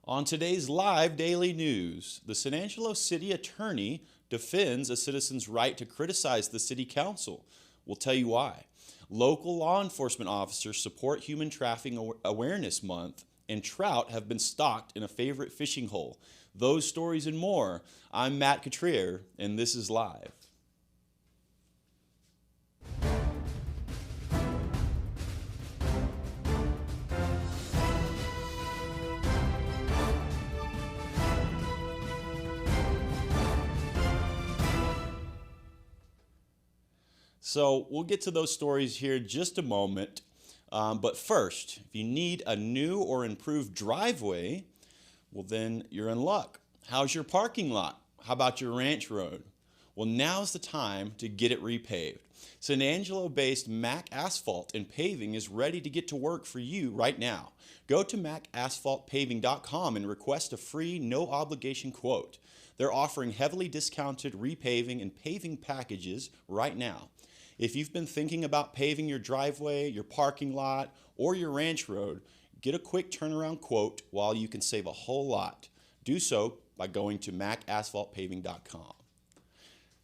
On today's live daily news, the San Angelo City Attorney defends a citizen's right to criticize the City Council. We'll tell you why. Local law enforcement officers support Human Trafficking Awareness Month, and trout have been stocked in a favorite fishing hole. Those stories and more. I'm Matt Catrier, and this is Live. So we'll get to those stories here in just a moment. But first, if you need a new or improved driveway, well then you're in luck. How's your parking lot? How about your ranch road? Well, now's the time to get it repaved. San Angelo-based Mac Asphalt and Paving is ready to get to work for you right now. Go to macasphaltpaving.com and request a free, no-obligation quote. They're offering heavily discounted repaving and paving packages right now. If you've been thinking about paving your driveway, your parking lot, or your ranch road, get a quick turnaround quote while you can save a whole lot. Do so by going to macasphaltpaving.com.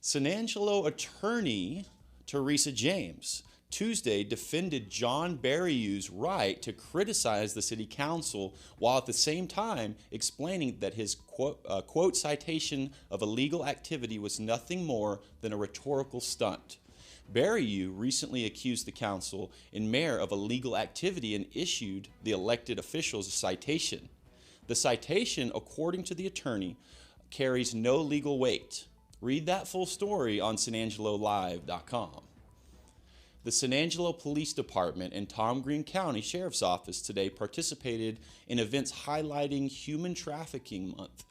San Angelo Attorney Teresa James Tuesday defended John Bariou's right to criticize the City Council while at the same time explaining that his quote citation of illegal activity was nothing more than a rhetorical stunt. Bariou recently accused the council and mayor of illegal activity and issued the elected officials a citation. The citation, according to the attorney, carries no legal weight. Read that full story on sanangelolive.com. The San Angelo Police Department and Tom Green County Sheriff's Office today participated in events highlighting Human Trafficking Month.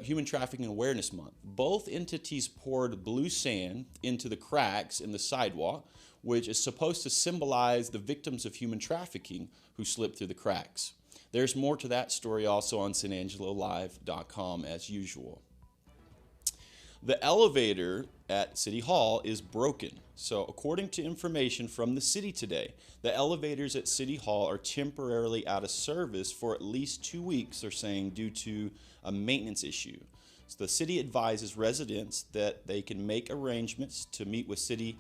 Human Trafficking Awareness Month. Both entities poured blue sand into the cracks in the sidewalk, which is supposed to symbolize the victims of human trafficking who slipped through the cracks. There's more to that story also on sanangelolive.com as usual. The elevator at City Hall is broken. So according to information from the city today, the elevators at City Hall are temporarily out of service for at least 2 weeks, they're saying, due to a maintenance issue. So the city advises residents that they can make arrangements to meet with city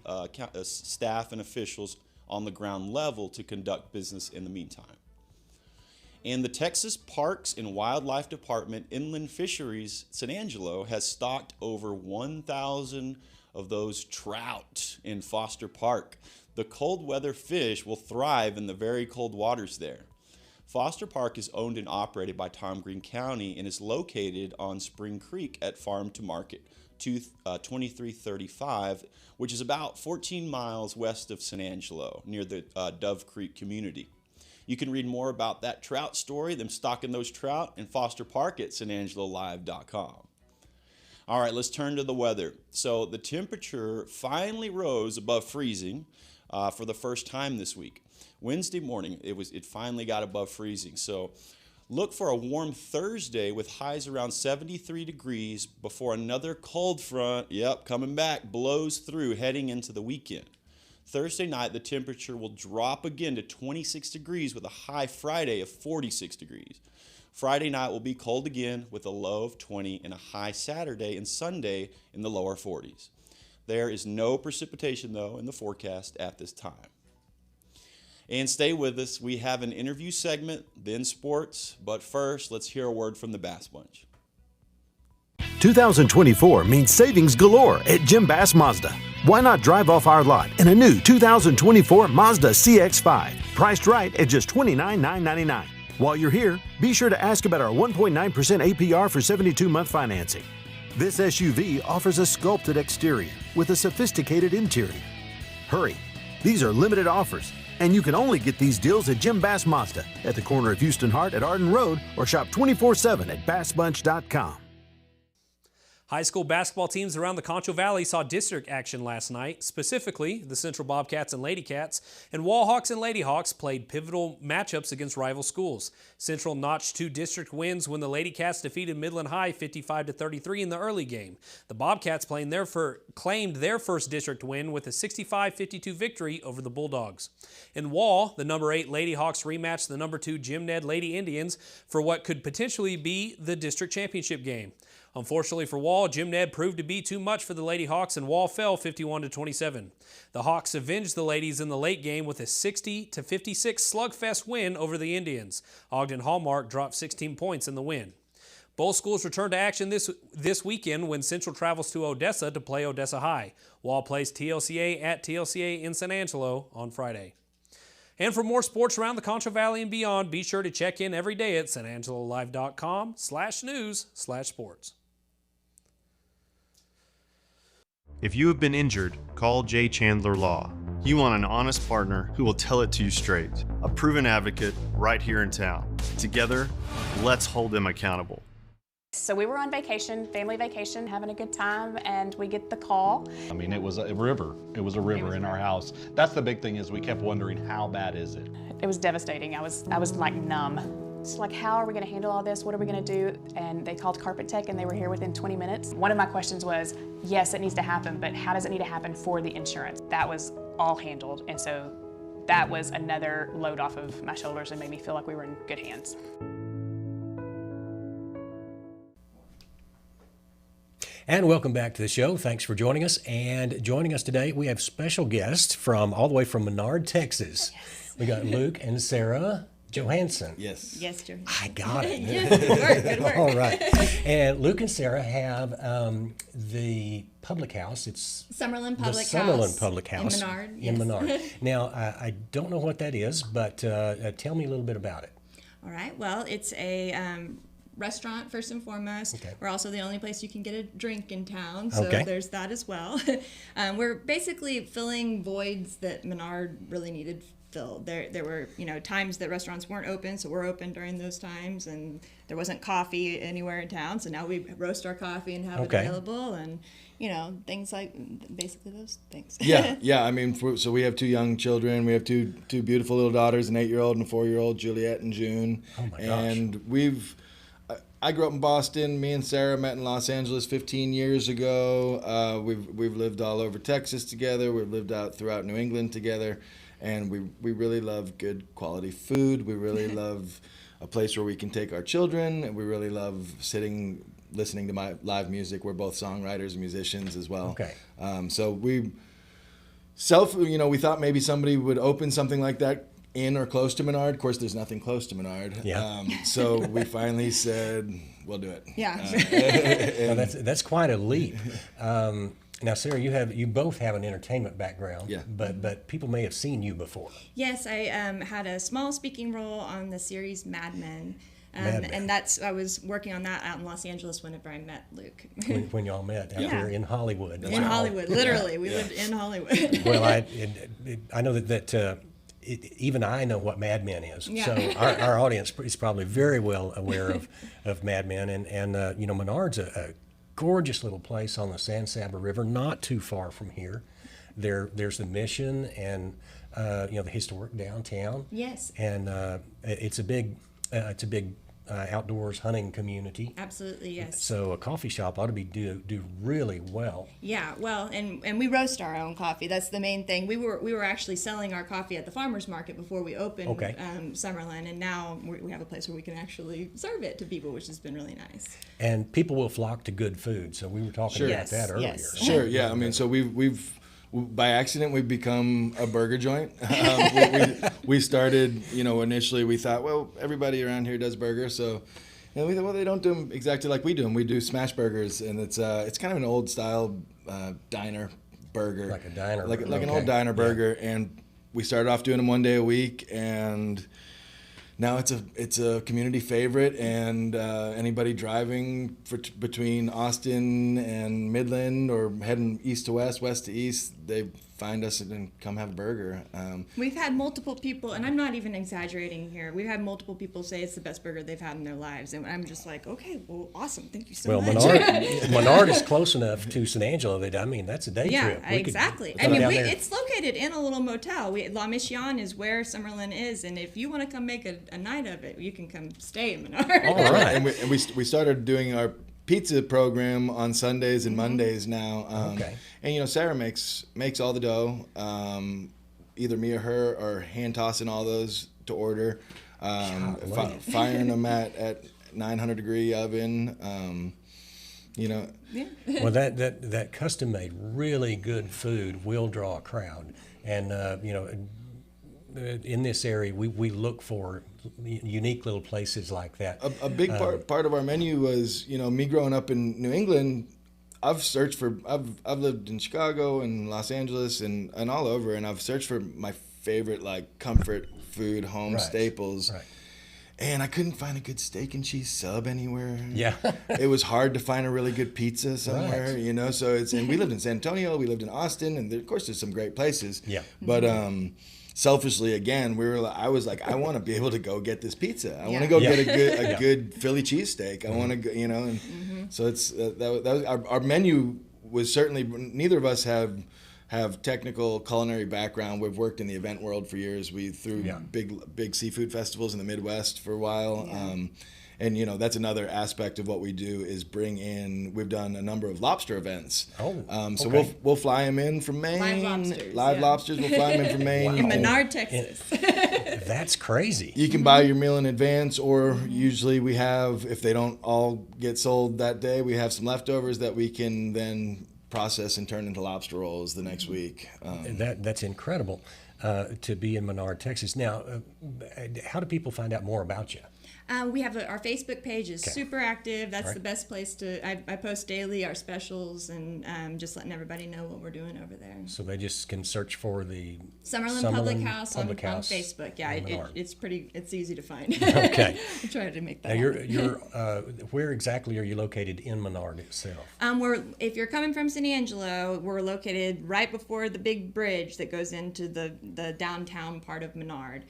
staff and officials on the ground level to conduct business in the meantime. And the Texas Parks and Wildlife Department Inland Fisheries San Angelo has stocked over 1,000 of those trout in Foster Park. The cold weather fish will thrive in the very cold waters there. Foster Park is owned and operated by Tom Green County and is located on Spring Creek at Farm to Market 2335, which is about 14 miles west of San Angelo near the Dove Creek community. You can read more about that trout story, them stocking those trout in Foster Park at sanangelolive.com. All right, let's turn to the weather. So the temperature finally rose above freezing for the first time this week. Wednesday morning, it finally got above freezing. So look for a warm Thursday with highs around 73 degrees before another cold front, coming back, blows through heading into the weekend. Thursday night, the temperature will drop again to 26 degrees with a high Friday of 46 degrees. Friday night will be cold again with a low of 20 and a high Saturday and Sunday in the lower 40s. There is no precipitation, though, in the forecast at this time. And stay with us. We have an interview segment, then sports. But first, let's hear a word from the Bass Bunch. 2024 means savings galore at Jim Bass Mazda. Why not drive off our lot in a new 2024 Mazda CX-5, priced right at just $29,999. While you're here, be sure to ask about our 1.9% APR for 72-month financing. This SUV offers a sculpted exterior with a sophisticated interior. Hurry, these are limited offers, and you can only get these deals at Jim Bass Mazda at the corner of Houston Hart at Arden Road or shop 24/7 at bassbunch.com. High school basketball teams around the Concho Valley saw district action last night. Specifically, the Central Bobcats and Lady Cats and Wall Hawks and Lady Hawks played pivotal matchups against rival schools. Central notched 2 district wins when the Lady Cats defeated Midland High 55-33 in the early game. The Bobcats claimed their first district win with a 65-52 victory over the Bulldogs. In Wall, the number 8 Lady Hawks rematched the number 2 Jim Ned Lady Indians for what could potentially be the district championship game. Unfortunately for Wall, Jim Ned proved to be too much for the Lady Hawks, and Wall fell 51-27. The Hawks avenged the ladies in the late game with a 60-56 slugfest win over the Indians. Ogden Hallmark dropped 16 points in the win. Both schools return to action this weekend when Central travels to Odessa to play Odessa High. Wall plays TLCA at TLCA in San Angelo on Friday. And for more sports around the Concho Valley and beyond, be sure to check in every day at sanangelolive.com/news/sports. If you have been injured, call Jay Chandler Law. You want an honest partner who will tell it to you straight. A proven advocate right here in town. Together, let's hold them accountable. So we were on vacation, family vacation, having a good time, and we get the call. I mean, it was a river. It was a river in our house. That's the big thing, is we kept wondering, how bad is it? It was devastating. I was like numb. It's like, how are we gonna handle all this? What are we gonna do? And they called Carpet Tech, and they were here within 20 minutes. One of my questions was, yes, it needs to happen, but how does it need to happen for the insurance? That was all handled, and so that was another load off of my shoulders and made me feel like we were in good hands. And welcome back to the show. Thanks for joining us. And joining us today, we have special guests from all the way from Menard, Texas. Yes. We got Luke and Sarah Johansson. Yes. Yes, Joe. I got it. Yeah, good work, good work. All right. And Luke and Sarah have the public house. It's Summerland Public the Summerland Public House. In Menard. In Yes. Menard. Now, I don't know what that is, but tell me a little bit about it. All right. Well, it's a restaurant first and foremost. Okay. We're also the only place you can get a drink in town, so Okay. there's that as well. We're basically filling voids that Menard really needed filled. There were times that restaurants weren't open, so we're open during those times, and there wasn't coffee anywhere in town, so now we roast our coffee and have it available, and things like basically those things. Yeah. I mean, so we have 2 young children. We have two beautiful little daughters, an 8-year-old and a 4-year-old, Juliet and June. Oh my gosh. And I grew up in Boston. Me and Sarah met in Los Angeles 15 years ago. We've lived all over Texas together. We've lived out throughout New England together. And we really love good quality food. We really love a place where we can take our children. And we really love listening to my live music. We're both songwriters and musicians as well. Okay. So we thought maybe somebody would open something like that in or close to Menard. Of course, there's nothing close to Menard. Yeah. So we finally said, we'll do it. Yeah. Well, that's quite a leap. Now, Sarah, you both have an entertainment background. Yeah. But people may have seen you before. Yes, I had a small speaking role on the series Mad Men. Mad Men. And I was working on that out in Los Angeles whenever I met Luke. when y'all met out there in Hollywood. In Hollywood, literally. We lived in Hollywood. Well, I know that even I know what Mad Men is. Yeah. So our audience is probably very well aware of Mad Men. And Menard's a gorgeous little place on the San Saba River, not too far from here. There's the Mission and the historic downtown. Yes. And it's a big outdoors hunting community. Absolutely, yes. So a coffee shop ought to do really well. Yeah, well, and we roast our own coffee. That's the main thing. We were actually selling our coffee at the farmers market before we opened Summerland, and now we have a place where we can actually serve it to people, which has been really nice. And people will flock to good food. So we were talking about that earlier. Yes. Sure, yeah. I mean, so we've by accident we've become a burger joint. We started, initially we thought, well, everybody around here does burgers, so we thought, well, they don't do them exactly like we do them. We do smash burgers, and it's kind of an old style diner burger, like a diner, like an old diner burger. And we started off doing them one day a week, and now it's a community favorite, and anybody driving between Austin and Midland or heading east to west, west to east, they find us and come have a burger. We've had multiple people, and I'm not even exaggerating here. We've had multiple people say it's the best burger they've had in their lives, and I'm just like, okay, well, awesome, thank you so much. Menard is close enough to San Angelo that, I mean, that's a day trip. Yeah, exactly. I mean, it's located in a little motel. La Mission is where Summerland is, and if you want to come make a night of it, you can come stay in Menard. All right. And we started doing our pizza program on Sundays and Mondays now. Okay. And you know, Sarah makes all the dough. Either me or her are hand tossing all those to order. Firing them at 900 degree oven. You know. Yeah. Well, that custom made really good food will draw a crowd, and you know, in this area we look for unique little places like that. A big part of our menu was, you know, me growing up in New England. I've lived in Chicago and Los Angeles and all over, and I've searched for my favorite like comfort food, home staples. Right. And I couldn't find a good steak and cheese sub anywhere. Yeah. It was hard to find a really good pizza somewhere, Right. you know. So and we lived in San Antonio, we lived in Austin, and of course there's some great places. Yeah. But selfishly, again, I was like, I want to be able to go get this pizza. I want to go get a good Philly cheesesteak. I want to go, you know. And so it's that was our menu was certainly, neither of us have technical culinary background. We've worked in the event world for years. We threw big seafood festivals in the Midwest for a while. And you know, that's another aspect of what we do is bring in. We've done a number of lobster events. So we'll fly them in from Maine. Live lobsters. We'll fly them in from Maine. In Menard, Texas. That's crazy. You can buy your meal in advance, or usually we have, if they don't all get sold that day, we have some leftovers that we can then process and turn into lobster rolls the next week. That's incredible to be in Menard, Texas. Now, how do people find out more about you? We have our Facebook page is super active. That's the best place to. I post daily our specials and just letting everybody know what we're doing over there. So they just can search for the Summerland Public House on Facebook. Yeah, it's easy to find. Okay. I tried to make that. Now you're where exactly are you located in Menard itself? If you're coming from San Angelo, we're located right before the big bridge that goes into the downtown part of Menard.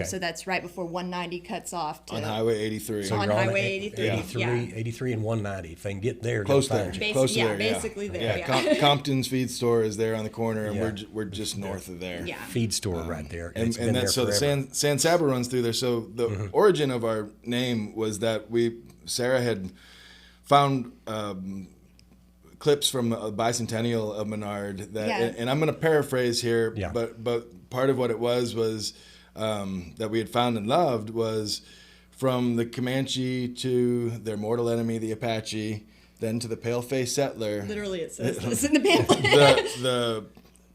So that's right before 190 cuts off on Highway 83. So on Highway 83. 83 and 190. If they can get there, close there. Basically there. Yeah. Compton's feed store is there on the corner, and we're just north of there. Yeah. Feed store right there. And that's so forever. the San Saba runs through there. So the origin of our name was that Sarah had found clips from a bicentennial of Menard and I'm going to paraphrase here, but part of what it was that we had found and loved was from the Comanche to their mortal enemy, the Apache, then to the pale-faced settler. Literally, it says this in the pamphlet. The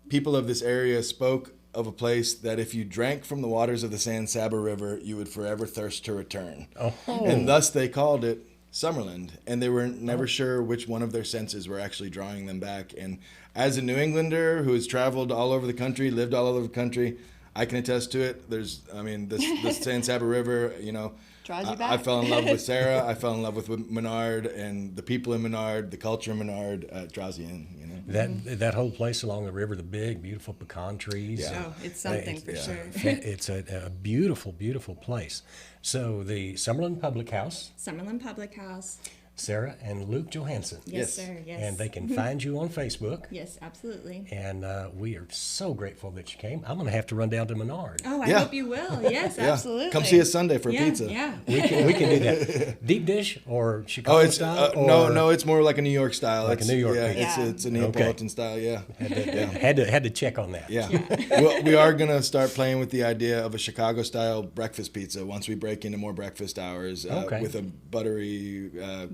people of this area spoke of a place that if you drank from the waters of the San Saba River, you would forever thirst to return. And thus they called it Summerland. And they were never sure which one of their senses were actually drawing them back. And as a New Englander who has traveled all over the country, lived all over the country, I can attest to it. The San Saba River, you know, draws you back. I fell in love with Sarah. I fell in love with Menard and the people in Menard, the culture in Menard draws you in. You know, that whole place along the river, the big, beautiful pecan trees. Yeah. Oh, it's something for sure. It's a beautiful, beautiful place. So the Summerland Public House. Summerland Public House. Sarah and Luke Johansson. Yes, sir. Yes. And they can find you on Facebook. Yes, absolutely. And we are so grateful that you came. I'm going to have to run down to Menard. Oh, I hope you will. Yes, absolutely. Come see us Sunday for pizza. Yeah. We can do that. Deep dish or Chicago style? No, it's more like a New York style. Like a New York pizza. It's a Neapolitan style. Yeah. Had to check on that. Yeah. Well, we are going to start playing with the idea of a Chicago style breakfast pizza once we break into more breakfast hours with a buttery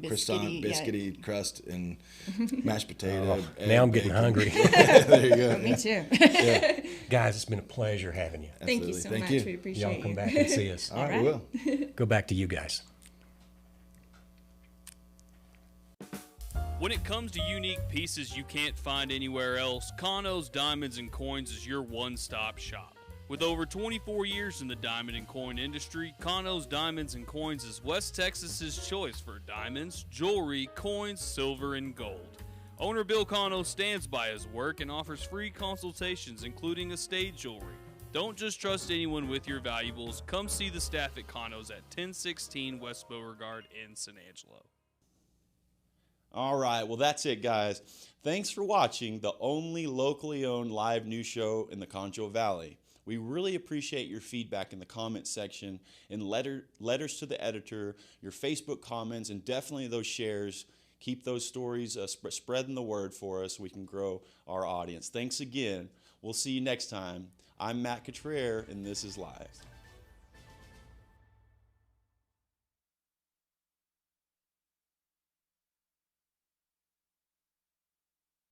croissant, biscuity crust and mashed potato. Now I'm getting hungry. There you go. Me too. Guys, it's been a pleasure having you. Thank you so much. We appreciate Y'all come back and see us. All right, we will. Go back to you guys. When it comes to unique pieces you can't find anywhere else, KOs Diamonds and Coins is your one-stop shop. With over 24 years in the diamond and coin industry, KOs Diamonds and Coins is West Texas's choice for diamonds, jewelry, coins, silver, and gold. Owner Bill Cano stands by his work and offers free consultations, including estate jewelry. Don't just trust anyone with your valuables. Come see the staff at Cano's at 1016 West Beauregard in San Angelo. All right, well, that's it, guys. Thanks for watching the only locally owned live news show in the Concho Valley. We really appreciate your feedback in the comment section, and letters to the editor, your Facebook comments, and definitely those shares. Keep those stories spreading the word for us so we can grow our audience. Thanks again. We'll see you next time. I'm Matt Cotrier, and this is Live.